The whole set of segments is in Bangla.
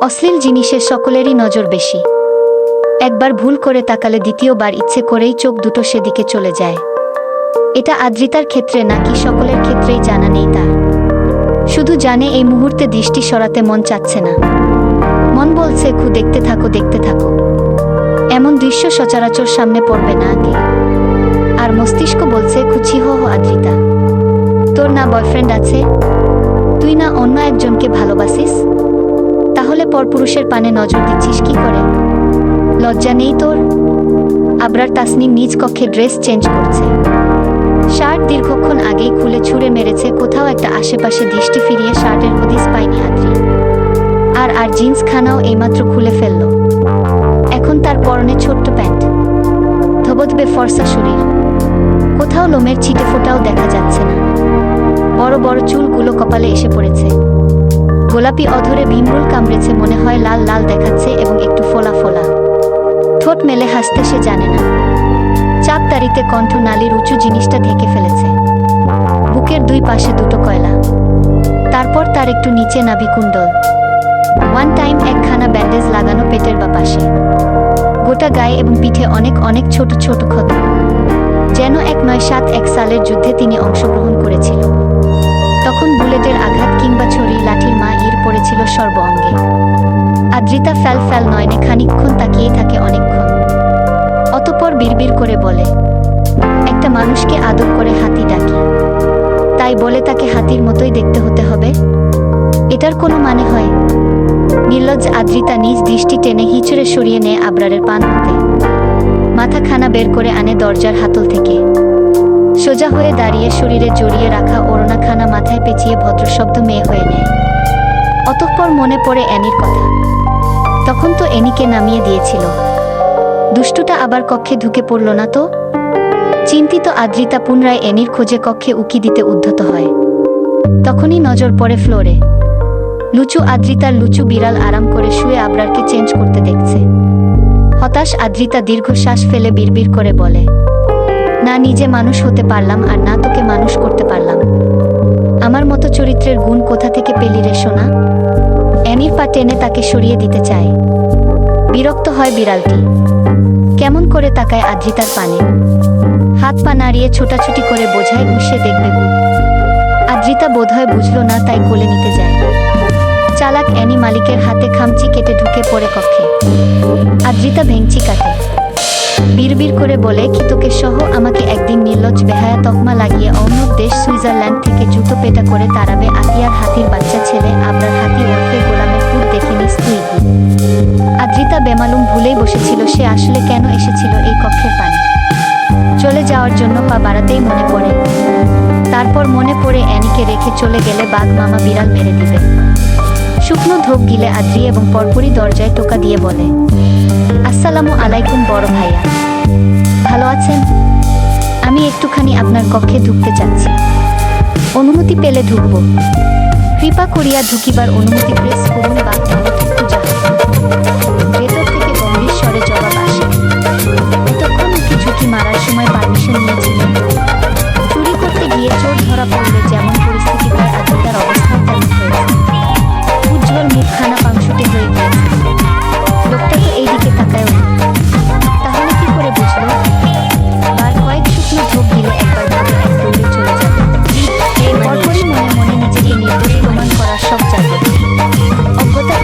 অশ্লীল জিনিসে সকলেরই নজর বেশি। একবার ভুল করে তাকালে দ্বিতীয়বার ইচ্ছে করেই চোখ দুটো সেদিকে চলে যায়। এটা আদ্রিতার ক্ষেত্রে নাকি সকলের ক্ষেত্রেই জানা নেই তার। শুধু জানে এই মুহূর্তে দৃষ্টি সরাতে মন চাচ্ছে না। মন বলছে খু দেখতে থাকো দেখতে থাকো, এমন দৃশ্য সচরাচর সামনে পড়বে না আগে। আর মস্তিষ্ক বলছে খুচি হো আদ্রিতা, তোর না বয়ফ্রেন্ড আছে? তুই না অন্য একজনকে ভালোবাসিস? তাহলে পরপুরুষের পানে নজর দিচ্ছিস কি করে? লজ্জা নেই তোর? আবরার তাসনিম নিজ কক্ষে ড্রেস চেঞ্জ করছে। শার্ট দীর্ঘক্ষণ আগেই খুলে ছুঁড়ে মেরেছে কোথাও একটা, আশেপাশে দৃষ্টি ফিরিয়ে শার্টের হদিস পায়নি আদ্রি। আর জিন্স খানাও এইমাত্র খুলে ফেলল। এখন তার পরনে ছোট্ট প্যান্ট, ধবধবে ফর্সা শরীর, কোথাও লোমের ছিটে ফোটাও দেখা যাচ্ছে না। বড় বড় চুলগুলো কপালে এসে পড়েছে। গোলাপি অধরে ভীমরুল কামড়েছে, মনে হয় লাল লাল দেখাচ্ছে এবং একটু ফোলা ফোলা। ঠোঁট মেলে হাসতে সে জানে না। চাপ দাড়িতে কণ্ঠ নালীর উঁচু জিনিসটা ঢেকে ফেলেছে। বুকের দুই পাশে দুটো কয়লা, তারপর তার একটু নিচে নাভিকুণ্ডল। ওয়ান টাইম একখানা ব্যান্ডেজ লাগানো পেটের বা পাশে। গোটা গায়ে এবং পিঠে অনেক অনেক ছোট ছোট ক্ষত, যেন 1971 সালের যুদ্ধে তিনি অংশগ্রহণ করেছিল। তখন বুলেটের আঘাত কিংবা ছড়ি লাঠির ইর পড়েছিল সর্ব অঙ্গে। আদ্রিতা ফ্যাল ফ্যাল নয়নে খানিকক্ষণ তাকিয়ে থাকে, অনেকক্ষণ। অতঃপর বিড়বিড় করে বলে, একটা মানুষকে আদর করে হাতি ডাকি, তাই বলে তাকে হাতির মতোই দেখতে হতে হবে? এটার কোনো মানে হয়? নির্লজ্জ আদ্রিতা নিজ দৃষ্টি টেনে হিচড়ে সরিয়ে নেয় আবরারের পান হতে। মাথাখানা বের করে আনে দরজার হাতল থেকে। সোজা হয়ে দাঁড়িয়ে শরীরে জড়িয়ে রাখা ওড়নাখানা মাথায় পেঁচিয়ে ভদ্রশব্দ মেয়ে হয়ে নেয়। অতঃপর মনে পড়ে অ্যানির কথা। তখন তো অ্যানিকে নামিয়ে দিয়েছিল। দুষ্টুটা আবার কক্ষে ঢুকে পড়ল না তো? চিন্তিত আদ্রিতা পুনরায় অ্যানির খোঁজে কক্ষে উকি দিতে উদ্ধত হয়। তখনই নজর পড়ে ফ্লোরে। লুচু আদ্রিতার লুচু বিড়াল আরাম করে শুয়ে আবরারকে চেঞ্জ করতে দেখছে। হতাশ আদ্রিতা দীর্ঘশ্বাস ফেলে বিড়বিড় করে বলে, না নিজে মানুষ হতে পারলাম আর না তোকে মানুষ করতে পারলাম। আমার মতো চরিত্রের গুণ কোথা থেকে পেলি রে সোনা? অ্যানির পা টেনে তাকে সরিয়ে দিতে চায়। বিরক্ত হয় বিড়ালটি। কেমন করে তাকায় আদ্রিতার পানে। হাত পা নাড়িয়ে ছোটাছুটি করে বোঝায় সে দেখবে গু। আদ্রিতা বোধহয় বুঝল না, তাই কোলে নিতে যায়। চালাক অ্যানি মালিকের হাতে খামচি কেটে ঢুকে পড়ে কক্ষে। আদ্রিতা ভেঙচি কাটে। বিড়বিড় করে বলে, কি তোকে সহ আমাকে একদিন নির্লজ্জ বেহায়া তকমা লাগিয়ে অন্য দেশ সুইজারল্যান্ড থেকে জুতো পেটা করে তাড়াবে আতিয়ার হাতির বাচ্চা ছেলে আবরার হাতি ওরফে গোলামের পুত দেখে নিস তুই। আদ্রিতা বেমালুম ভুলেই বসেছিল সে আসলে কেন এসেছিল এই কক্ষের পানে। চলে যাওয়ার জন্য পা বাড়াতেই মনে পড়ে। তারপর মনে পড়ে অ্যানিকে রেখে চলে গেলে বাঘ মামা বিড়াল মেরে দিবে। শুকনো ধোপ গিলে আদ্রি এবং পরপরই দরজায় টোকা দিয়ে বলে, আসসালামু আলাইকুম বড় ভাইয়া, ভালো আছেন? আমি একটুখানি আপনার কক্ষে ঢুকতে চাচ্ছি। অনুমতি পেলে ঢুকব। কৃপা করিয়া ঢুকিবার অনুমতি প্রেস করুন বা ভেতর থেকে গম্ভীর স্বরে জবাব আসে। এতক্ষণ উঠি ঝুঁকি মারার সময় পারমিশন নিয়েছিলেন? চুরি করতে গিয়ে চোর ধরা পড়লে যেমন পরিস্থিতি হয় আদ্রিতার অবস্থা তেমন হয়েছে। উজ্জ্বল মুখখানা পাংশুটে হয়ে গিয়েছে। লোকটা তো এই দিকে তাকায়ও না। তাহলে কি করে বুঝলো? বার কয়েক শুকনো ঢোক দিলে একবার ভাবে এক দৌড়ে চলে যাবে। পরপরই মনে মনে নিজেকে নির্দোষ প্রমাণ করার সব জায়গা। অজ্ঞতা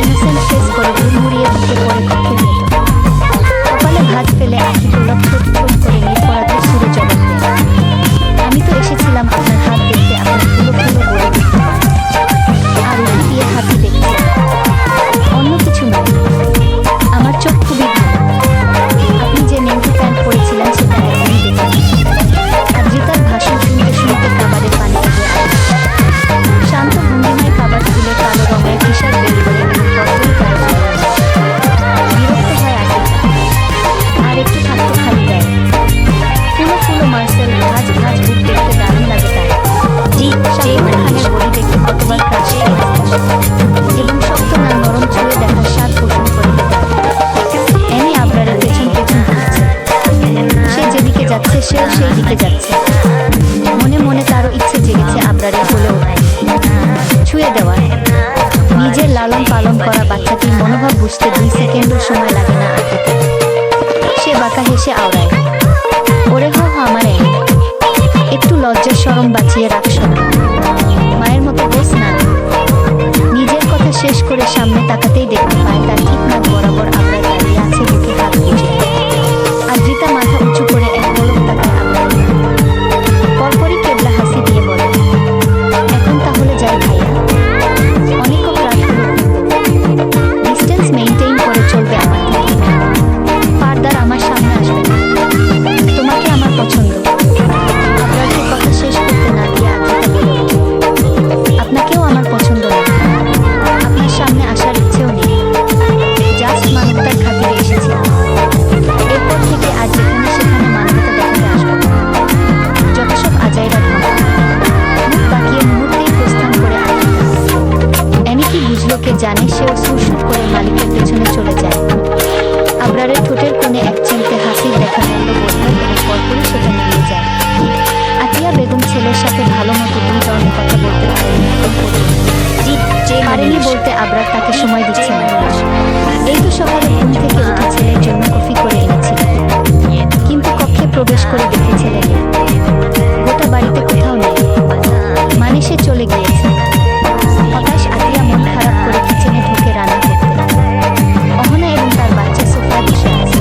বুঝতে 2 সেকেন্ডও সময় লাগে না আদ্রিতা। সে বাঁকা হেসে আওড়ায়, ওরে হো আমার এই, একটু লজ্জা শরম বাঁচিয়ে রাখছ না, মায়ের মতো বস না। নিজের কথা শেষ করে সামনে তাকাতেই দেখতে পায় তার ঠিক নাক বরাবর আবরার দাঁড়িয়ে আছে, বুকে হাত গুজে। আদ্রিতা মাথা উঁচু করে এক পলক তাকায় আবরার। পরপরই কেবলা হাসি দিয়ে বলে, এখন তাহলে যাই ভাইয়া, অনেকও রাত হলো, ডিস্টেন্স মেইনটেইন করে চলবে আমার থেকে, ফারদার আমার সামনে আসবে না, তোমাকে আমার পছন্দ। আবরারকে কথা শেষ করতে না দিয়ে আদ্রিতা বলে ওঠে, আপনাকেও আমার পছন্দ না, আপনার সামনে আসার ইচ্ছেও নেই, জাস্ট মানবতার খাতিরে এসেছি। এরপর থেকে আজ যেখানে সেখানে মানবতা দেখাতে আসবো না। যত সব আজাইরা ধমক, মুখ বাকিয়ে মুহূর্তেই প্রস্থান করে আদ্রিতা। এমনকি বুঝলো কে জানে, সেও সুরসুর করে মালিকের পেছনে চলে যায়। আবরারের ঠোঁটের কোণে এক চিলতে হাসির দেখা মিলল বোধহয়, এবং পরপরই সেটা মিলিয়ে যায়। আতিয়া বেগম ছেলের সাথে ভালো মতো 2 ধরনের কথা বলতে পারেনি এখন পর্যন্ত। পারেনি বলতে আবরার তাকে সময় দিচ্ছে না। এই তো সকালে ঘুম থেকে উঠে ছেলের জন্য কফি করে এনেছিল, কিন্তু কক্ষে প্রবেশ করে দেখে ছেলে নেই, গোটা বাড়িতে কোথাও নেই, মানে সে চলে গিয়েছে। হতাশ আতিয়া মন খারাপ করে কিচেনে ঢুকে রান্না করতে। অহনা এবং তার বাচ্চা সোফায় বসে আছে।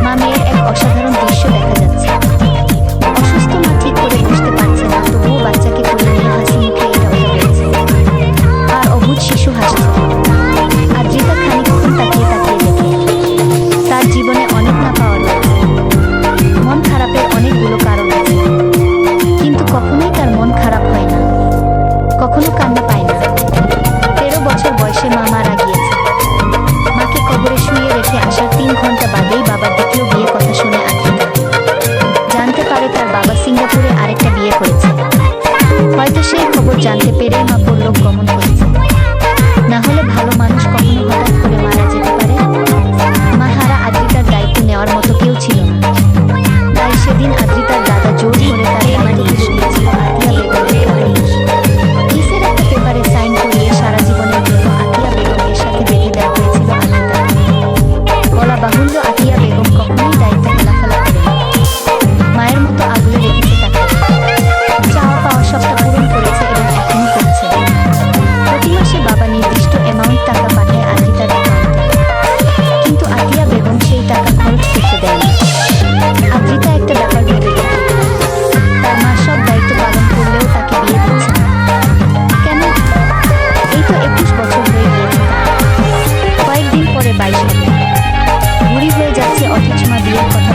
মা মেয়ের এক অসাধারণ দৃশ্য দেখা যাচ্ছে। অসুস্থ মা ঠিক করে বুঝতে পারছে না, তবুও বাচ্চাকে কোলে নিয়ে হাসি মুখে এটা ওটা বলছে, আর অবুঝ শিশু হাসছে। আদ্রিতা খানিকক্ষণ তাকিয়ে তাকিয়ে দেখে তার জীবনে অনেক না পাওয়ার আছে, মন খারাপের অনেকগুলো কারণ আছে, কিন্তু কখনোই তার মন খারাপ হয় না, কখনো কান্না পায় না। 13 বছর বয়সে মা মারা গিয়েছে। মাকে কবরে শুয়ে রেখে আসার 3 ঘন্টা বাদেই বাবার দ্বিতীয় বিয়ে কথা শুনে আদ্রিতা জানতে পারে তার বাবা সিঙ্গাপুরে আরেকটা বিয়ে করেছে। হয়তো সেই খবর জানতে পেরে মা পরলোক গমন করেছে। না হলে ভালো মানুষ কখনো হঠাৎ করে মারা যেতে পারে? মা হারা আদ্রিতার দায়িত্ব নেওয়ার মতো কেউ ছিল না। তাই সেদিন আদ্রিতার দাদা জোর করে তার জামাইকে দিয়েছিল আতিয়া বেগমের কাছে। কিসের একটা পেপারে সাইন করিয়ে সারা জীবনের জন্য আতিয়া বেগমের সাথে বেঁধে দেওয়া হয়েছিল আদ্রিতা। বলা বাহুল্য, আতিয়া বেগম কখনোই দায়িত্ব হেলাফেলা করেনি। মায়ের মতো আগলে রেখেছে তাকে, চাওয়া পাওয়া সবটা পূরণ করেছে এবং এখনই করছে। প্রতি মাসে বাবা নির্দিষ্ট অ্যামাউন্ট টাকা পাঠায় আদ্রিতার অ্যাকাউন্টে, কিন্তু আতিয়া বেগম সেই টাকা খরচ করতে দেয়নি। আদ্রিতা একটা ব্যাপার ভেবে দেখে, তার মা সব দায়িত্ব পালন করলেও তাকে বিয়ে দিচ্ছে না কেন? এই তো 21 বছর হয়ে গিয়েছে তার, কয়েকদিন পরে 22 হবে। বুড়ি হয়ে যাচ্ছে, অথচ মা বিয়ের কথা